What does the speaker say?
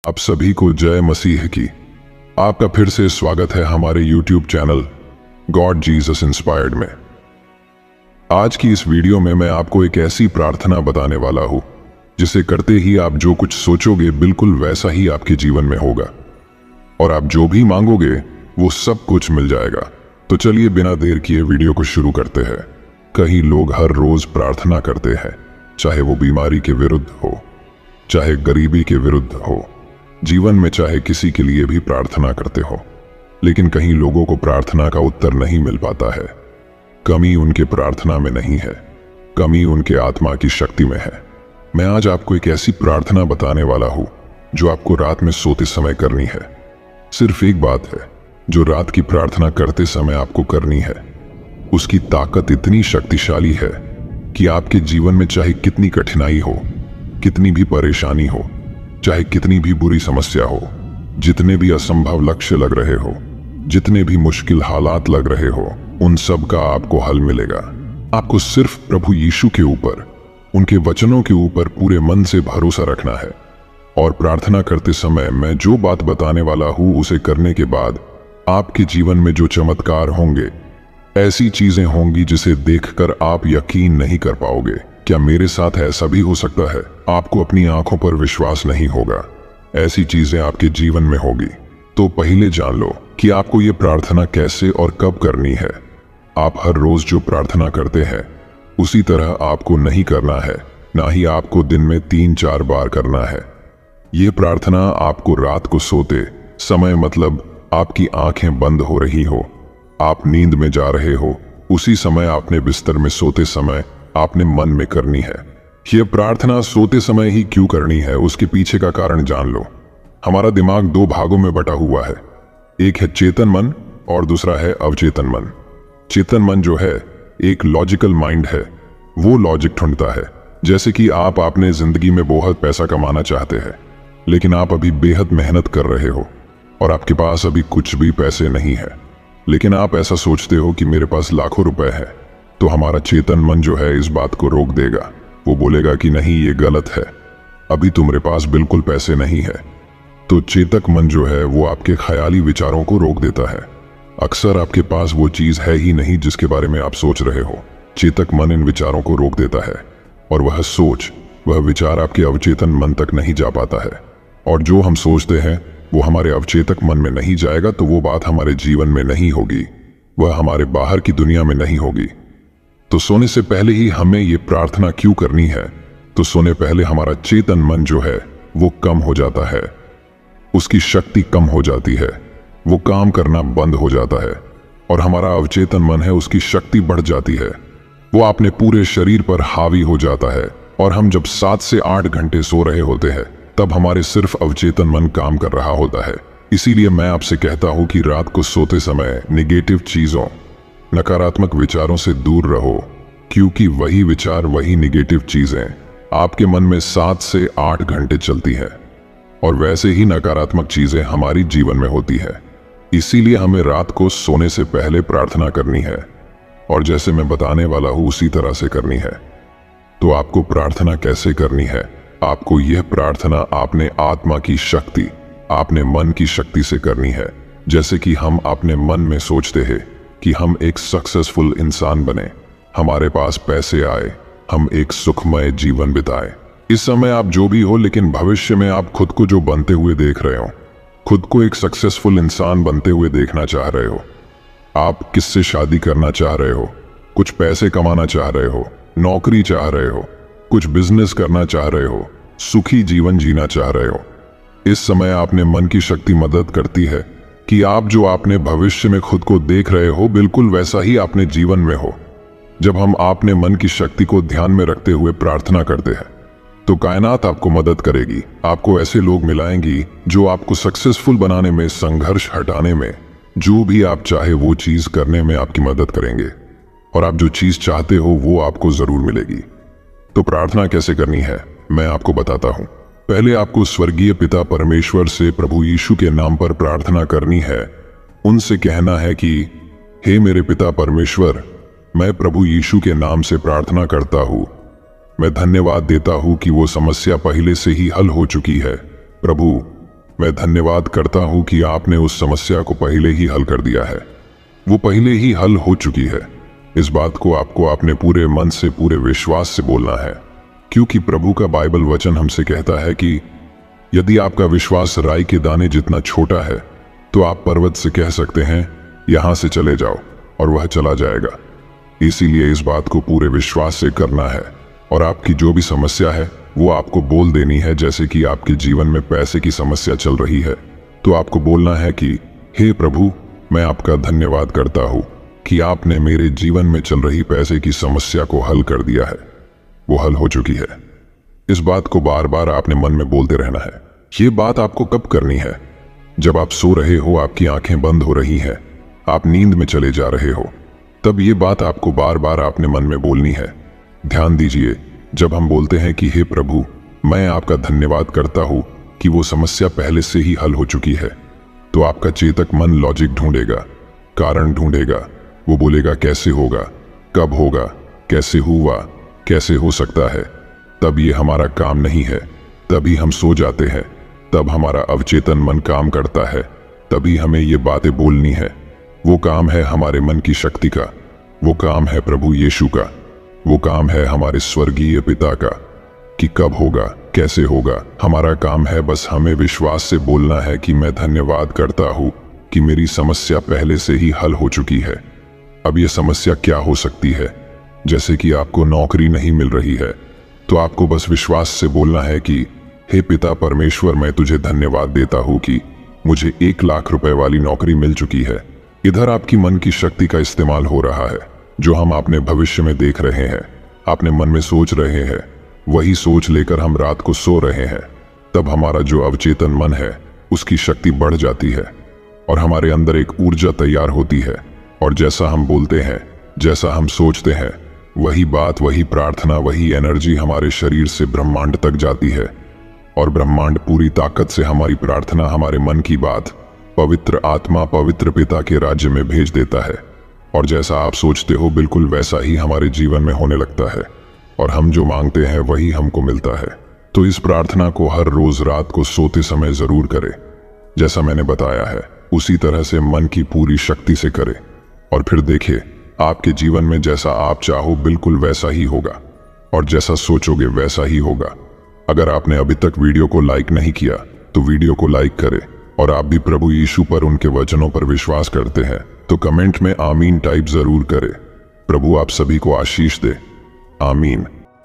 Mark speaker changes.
Speaker 1: आप सभी को जय मसीह की। आपका फिर से स्वागत है हमारे YouTube channel God Jesus inspired में। आज की इस वीडियो में मैं आपको एक ऐसी प्रार्थना बताने वाला हूं जिसे करते ही आप जो कुछ सोचोगे बिल्कुल वैसा ही आपके जीवन में होगा और आप जो भी मांगोगे वो सब कुछ मिल जाएगा। तो चलिए बिना देर किए वीडियो को शुरू करते हैं। कई लोग हर रोज प्रार्थना करते हैं, चाहे वो बीमारी के विरुद्ध हो, चाहे गरीबी के विरुद्ध हो, जीवन में चाहे किसी के लिए भी प्रार्थना करते हो, लेकिन कहीं लोगों को प्रार्थना का उत्तर नहीं मिल पाता है। कमी उनके प्रार्थना में नहीं है, कमी उनके आत्मा की शक्ति में है। मैं आज आपको एक ऐसी प्रार्थना बताने वाला हूं जो आपको रात में सोते समय करनी है। सिर्फ एक बात है जो रात की प्रार्थना करते समय आपको करनी है। उसकी ताकत इतनी शक्तिशाली है कि आपके जीवन में चाहे कितनी कठिनाई हो, कितनी भी परेशानी हो, चाहे कितनी भी बुरी समस्या हो, जितने भी असंभव लक्ष्य लग रहे हो, जितने भी मुश्किल हालात लग रहे हो, उन सब का आपको हल मिलेगा। आपको सिर्फ प्रभु यीशु के ऊपर, उनके वचनों के ऊपर पूरे मन से भरोसा रखना है और प्रार्थना करते समय मैं जो बात बताने वाला हूं उसे करने के बाद आपके जीवन में जो चमत्कार होंगे, ऐसी चीजें होंगी जिसे देखकर आप यकीन नहीं कर पाओगे। क्या मेरे साथ ऐसा भी हो सकता है? आपको अपनी आंखों पर विश्वास नहीं होगा। ऐसी चीजें आपके जीवन में होगी। तो पहले जान लो कि आपको ये प्रार्थना कैसे और कब करनी है। आप हर रोज जो प्रार्थना करते हैं उसी तरह आपको नहीं करना है, ना ही आपको दिन में 3-4 बार करना है। ये प्रार्थना आपको रात को सोते समय, मतलब आपकी आंखें बंद हो रही हो, आप नींद में जा रहे हो, उसी समय आपने बिस्तर में सोते समय आपने मन में करनी है। यह प्रार्थना सोते समय ही क्यों करनी है, उसके पीछे का कारण जान लो। हमारा दिमाग 2 भागों में बटा हुआ है। एक है चेतन मन और दूसरा है अवचेतन मन। चेतन मन जो है एक लॉजिकल माइंड है, वो लॉजिक ढूंढता है। जैसे कि आप अपने जिंदगी में बहुत पैसा कमाना चाहते हैं, लेकिन आप अभी बेहद मेहनत कर रहे हो और आपके पास अभी कुछ भी पैसे नहीं है, लेकिन आप ऐसा सोचते हो कि मेरे पास लाखों रुपए है। तो हमारा चेतन मन जो है इस बात को रोक देगा। वो बोलेगा कि नहीं, ये गलत है, अभी तुम्हारे पास बिल्कुल पैसे नहीं है। तो चेतक मन जो है वो आपके ख्याली विचारों को रोक देता है। अक्सर आपके पास वो चीज है ही नहीं जिसके बारे में आप सोच रहे हो। चेतक मन इन विचारों को रोक देता है और वह सोच, वह विचार आपके अवचेतन मन तक नहीं जा पाता है। और जो हम सोचते हैं वो हमारे अवचेतक मन में नहीं जाएगा तो वो बात हमारे जीवन में नहीं होगी, वह हमारे बाहर की दुनिया में नहीं होगी। तो सोने से पहले ही हमें ये प्रार्थना क्यों करनी है? तो सोने पहले हमारा चेतन मन जो है वो कम हो जाता है, उसकी शक्ति कम हो जाती है, वो काम करना बंद हो जाता है और हमारा अवचेतन मन है उसकी शक्ति बढ़ जाती है। वो अपने पूरे शरीर पर हावी हो जाता है और हम जब 7 से 8 घंटे सो रहे होते हैं तब हमारे सिर्फ अवचेतन मन काम कर रहा होता है। इसीलिए मैं आपसे कहता हूं कि रात को सोते समय नेगेटिव चीजों, नकारात्मक विचारों से दूर रहो, क्योंकि वही विचार, वही नेगेटिव चीजें आपके मन में 7 से 8 घंटे चलती है और वैसे ही नकारात्मक चीजें हमारी जीवन में होती है। इसीलिए हमें रात को सोने से पहले प्रार्थना करनी है और जैसे मैं बताने वाला हूं उसी तरह से करनी है। तो आपको प्रार्थना कैसे करनी है? आपको यह प्रार्थना आपने आत्मा की शक्ति, आपने मन की शक्ति से करनी है। जैसे कि हम अपने मन में सोचते हैं कि हम एक सक्सेसफुल इंसान बने, हमारे पास पैसे आए, हम एक सुखमय जीवन बिताए। इस समय आप जो भी हो, लेकिन भविष्य में आप खुद को जो बनते हुए देख रहे हो, खुद को एक सक्सेसफुल इंसान बनते हुए देखना चाह रहे हो। आप किससे शादी करना चाह रहे हो, कुछ पैसे कमाना चाह रहे हो, नौकरी चाह रहे हो, कुछ बिजनेस करना चाह रहे हो, सुखी जीवन जीना चाह रहे हो। इस समय आपने मन की शक्ति मदद करती है कि आप जो आपने भविष्य में खुद को देख रहे हो बिल्कुल वैसा ही आपने जीवन में हो। जब हम आपने मन की शक्ति को ध्यान में रखते हुए प्रार्थना करते हैं तो कायनात आपको मदद करेगी। आपको ऐसे लोग मिलाएंगी जो आपको सक्सेसफुल बनाने में, संघर्ष हटाने में, जो भी आप चाहे वो चीज करने में आपकी मदद करेंगे और आप जो चीज चाहते हो वो आपको जरूर मिलेगी। तो प्रार्थना कैसे करनी है मैं आपको बताता हूं। पहले आपको स्वर्गीय पिता परमेश्वर से प्रभु यीशु के नाम पर प्रार्थना करनी है। उनसे कहना है कि हे मेरे पिता परमेश्वर, मैं प्रभु यीशु के नाम से प्रार्थना करता हूं। मैं धन्यवाद देता हूं कि वो समस्या पहले से ही हल हो चुकी है। प्रभु, मैं धन्यवाद करता हूं कि आपने उस समस्या को पहले ही हल कर दिया है। वो पहले ही हल हो चुकी है। इस बात को आपको अपने पूरे मन से, पूरे विश्वास से बोलना है, क्योंकि प्रभु का बाइबल वचन हमसे कहता है कि यदि आपका विश्वास राई के दाने जितना छोटा है तो आप पर्वत से कह सकते हैं यहां से चले जाओ और वह चला जाएगा। इसीलिए इस बात को पूरे विश्वास से करना है और आपकी जो भी समस्या है वो आपको बोल देनी है। जैसे कि आपके जीवन में पैसे की समस्या चल रही है तो आपको बोलना है कि हे प्रभु, मैं आपका धन्यवाद करता हूं कि आपने मेरे जीवन में चल रही पैसे की समस्या को हल कर दिया है। वो हल हो चुकी है। इस बात को बार बार आपने मन में बोलते रहना है। ये बात आपको कब करनी है? जब आप सो रहे हो, आपकी आंखें बंद हो रही हैं, आप नींद में चले जा रहे हो, तब ये बात आपको बार बार अपने मन में बोलनी है। ध्यान दीजिए, जब हम बोलते हैं कि हे प्रभु, मैं आपका धन्यवाद करता हूं कि वो समस्या पहले से ही हल हो चुकी है, तो आपका चेतक मन लॉजिक ढूंढेगा, कारण ढूंढेगा। वो बोलेगा कैसे होगा, कब होगा, कैसे हुआ, कैसे हो सकता है। तब ये हमारा काम नहीं है, तभी हम सो जाते हैं, तब हमारा अवचेतन मन काम करता है, तभी हमें ये बातें बोलनी है। वो काम है हमारे मन की शक्ति का, वो काम है प्रभु यीशु का, वो काम है हमारे स्वर्गीय पिता का कि कब होगा, कैसे होगा। हमारा काम है बस हमें विश्वास से बोलना है कि मैं धन्यवाद करता हूं कि मेरी समस्या पहले से ही हल हो चुकी है। अब ये समस्या क्या हो सकती है? जैसे कि आपको नौकरी नहीं मिल रही है, तो आपको बस विश्वास से बोलना है कि हे पिता परमेश्वर, मैं तुझे धन्यवाद देता हूं कि मुझे 1 लाख रुपए वाली नौकरी मिल चुकी है। इधर आपकी मन की शक्ति का इस्तेमाल हो रहा है। जो हम अपने भविष्य में देख रहे हैं, अपने मन में सोच रहे हैं, वही सोच लेकर हम रात को सो रहे हैं। तब हमारा जो अवचेतन मन है उसकी शक्ति बढ़ जाती है और हमारे अंदर एक ऊर्जा तैयार होती है। और जैसा हम बोलते हैं, जैसा हम सोचते हैं, वही बात, वही प्रार्थना, वही एनर्जी हमारे शरीर से ब्रह्मांड तक जाती है और ब्रह्मांड पूरी ताकत से हमारी प्रार्थना, हमारे मन की बात पवित्र आत्मा, पवित्र पिता के राज्य में भेज देता है। और जैसा आप सोचते हो बिल्कुल वैसा ही हमारे जीवन में होने लगता है और हम जो मांगते हैं वही हमको मिलता है। तो इस प्रार्थना को हर रोज रात को सोते समय जरूर करें। जैसा मैंने बताया है उसी तरह से मन की पूरी शक्ति से करें और फिर देखिए आपके जीवन में जैसा आप चाहो बिल्कुल वैसा ही होगा और जैसा सोचोगे वैसा ही होगा। अगर आपने अभी तक वीडियो को लाइक नहीं किया तो वीडियो को लाइक करें और आप भी प्रभु यीशु पर, उनके वचनों पर विश्वास करते हैं तो कमेंट में आमीन टाइप जरूर करें। प्रभु आप सभी को आशीष दे। आमीन।